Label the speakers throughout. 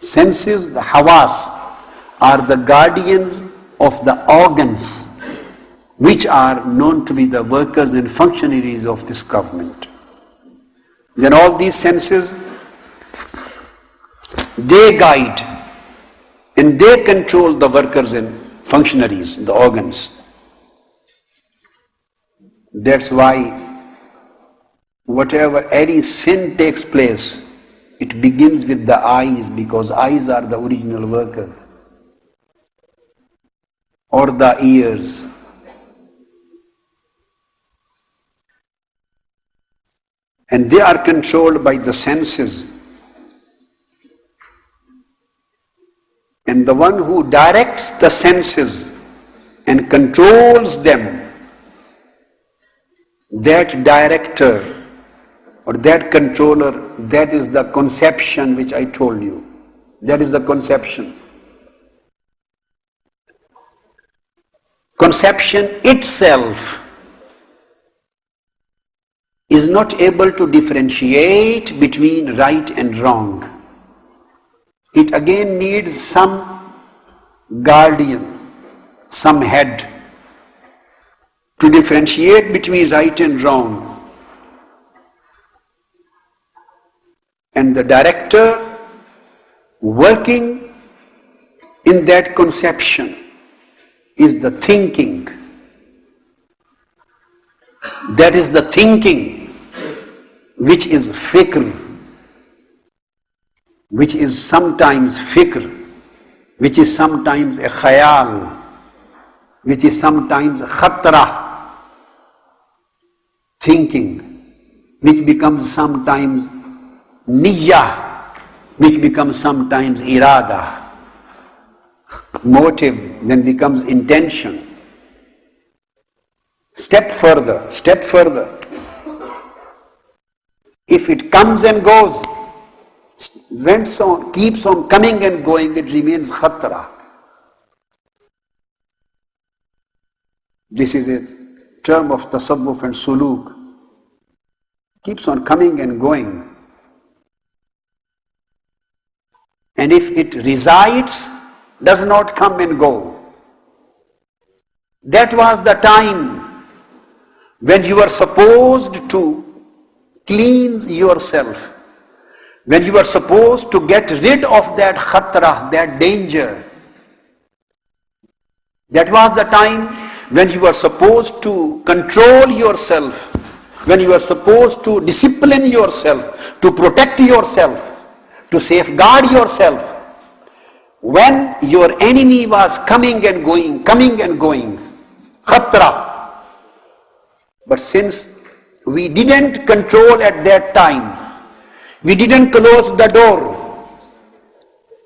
Speaker 1: senses, the hawas, are the guardians of the organs which are known to be the workers and functionaries of this government. Then all these senses, they guide and they control the workers and functionaries, the organs. That's why whatever any sin takes place, it begins with the eyes, because eyes are the original workers. Or the ears. And they are controlled by the senses. And the one who directs the senses and controls them, that director or that controller, that is the conception which I told you. That is the conception. Conception itself is not able to differentiate between right and wrong. It again needs some guardian, some head to differentiate between right and wrong. And the director working in that conception is the thinking. That is the thinking which is fikr, which is sometimes fikr, which is sometimes a khayal, which is sometimes khatra, thinking, which becomes sometimes niyyah, which becomes sometimes irada, motive, then becomes intention. Step further. If it comes and goes, went on, keeps on coming and going, it remains khatra. This is a term of tasawwuf and suluk. Keeps on coming and going. And if it resides, does not come and go. That was the time when you were supposed to cleanse yourself, when you were supposed to get rid of that khatra, that danger. That was the time when you were supposed to control yourself, when you were supposed to discipline yourself, to protect yourself, to safeguard yourself. When your enemy was coming and going, khatra. But since we didn't control at that time, we didn't close the door,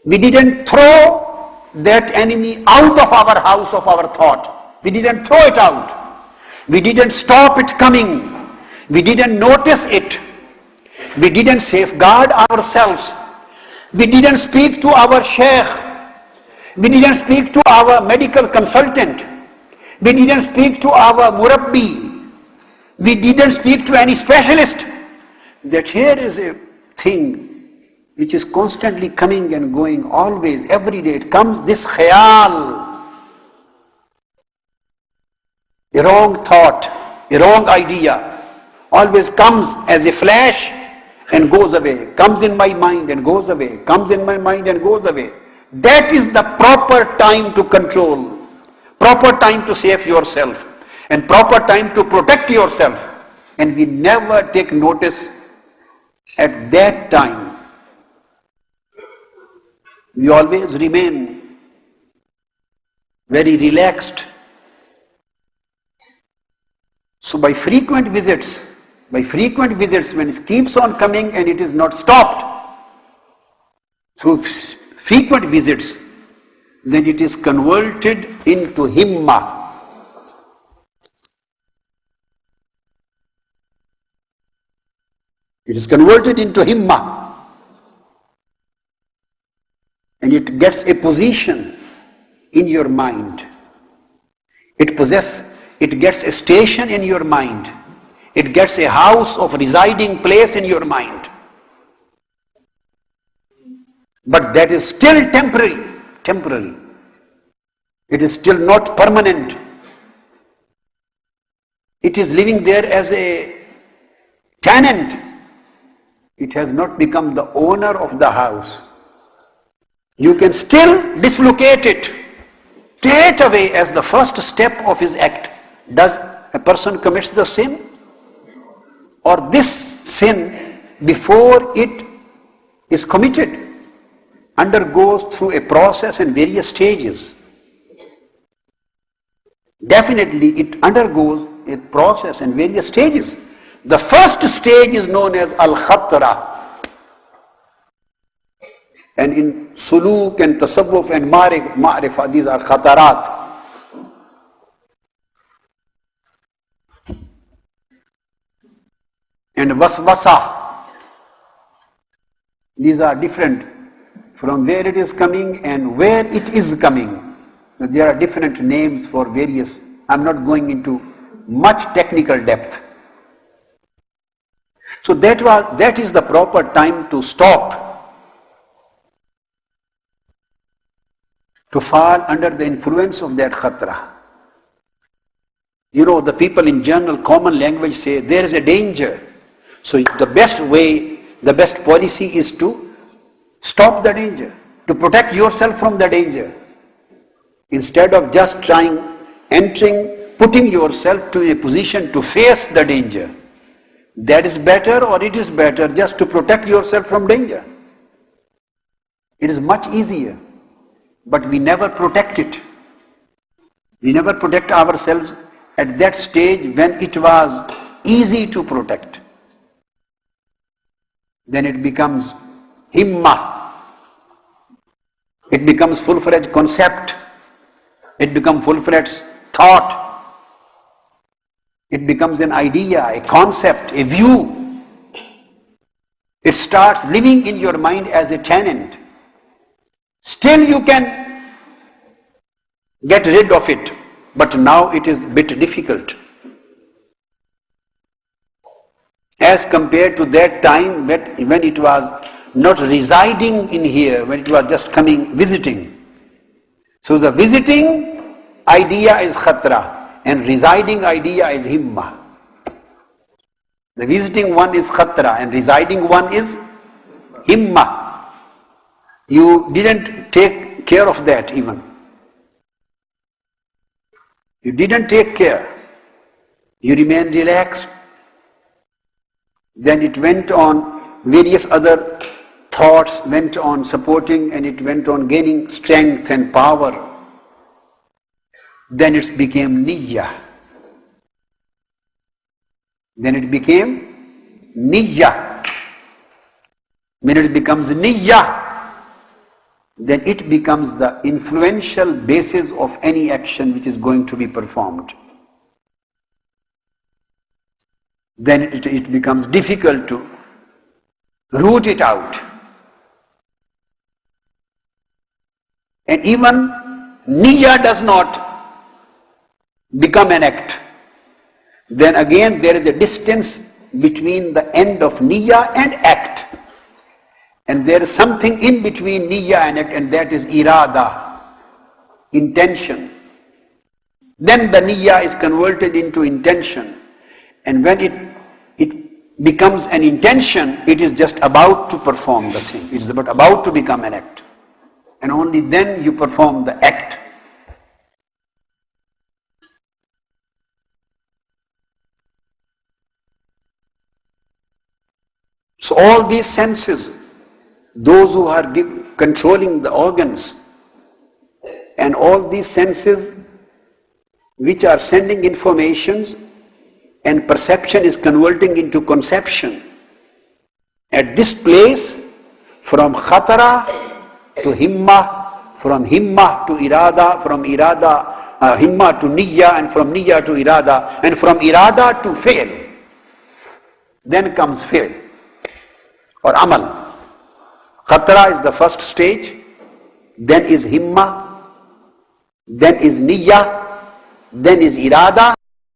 Speaker 1: we didn't throw that enemy out of our house of our thought, we didn't throw it out, we didn't stop it coming, we didn't notice it, we didn't safeguard ourselves, we didn't speak to our sheikh, we didn't speak to our medical consultant, we didn't speak to our murabbi, we didn't speak to any specialist, that here is a thing which is constantly coming and going, always, every day it comes, this khayal, a wrong thought, a wrong idea, always comes as a flash and goes away, comes in my mind and goes away, comes in my mind and goes away. That is the proper time to control, proper time to save yourself, and proper time to protect yourself. And we never take notice at that time. We always remain very relaxed. So by frequent visits, when it keeps on coming and it is not stopped, through frequent visits, then it is converted into himma. It is converted into himma. And it gets a position in your mind. It gets a station in your mind. It gets a house of residing place in your mind. But that is still temporary. It is still not permanent. It is living there as a tenant. It has not become the owner of the house. You can still dislocate it straight away as the first step of his act. Does a person commits the sin? Or this sin, before it is committed, undergoes through a process and various stages. Definitely it undergoes a process and various stages. The first stage is known as al-khatra. And in suluk and tasawwuf and ma'rifah, these are khatarat. And waswasa. These are different from where it is coming and where it is coming. There are different names for various. I'm not going into much technical depth. So that is the proper time to stop, to fall under the influence of that khatra. You know, the people in general common language say there is a danger. So the best way, the best policy is to stop the danger, to protect yourself from the danger. Instead of just putting yourself to a position to face the danger. That is better, or it is better just to protect yourself from danger. It is much easier, but we never protect it. We never protect ourselves at that stage when it was easy to protect. Then it becomes himma. It becomes full-fledged concept. It becomes full-fledged thought. It becomes an idea, a concept, a view. It starts living in your mind as a tenant. Still you can get rid of it, but now it is a bit difficult. As compared to that time when it was not residing in here, when it was just coming, visiting. So the visiting idea is khatra and residing idea is himma. The visiting one is khatra and residing one is himma. You didn't take care of that even. You didn't take care. You remained relaxed. Then it went on, various other thoughts went on supporting, and it went on gaining strength and power. Then it became niyya. Then it became niyya. When it becomes niyya, then it becomes the influential basis of any action which is going to be performed. Then it becomes difficult to root it out. And even niyya does not become an act. Then again there is a distance between the end of niyya and act. And there is something in between niyya and act, and that is irada, intention. Then the niyya is converted into intention. And when it becomes an intention, it is just about to perform the thing. It is about to become an act. And only then you perform the act. So all these senses, those who are controlling the organs, and all these senses which are sending informations, and perception is converting into conception. At this place, from khatara to himma, from himma to irada, from irada, himma to niyya, and from niyya to irada, and from irada to fail. Then comes fail or amal. Khatara is the first stage, then is himma, then is niyya, then is irada,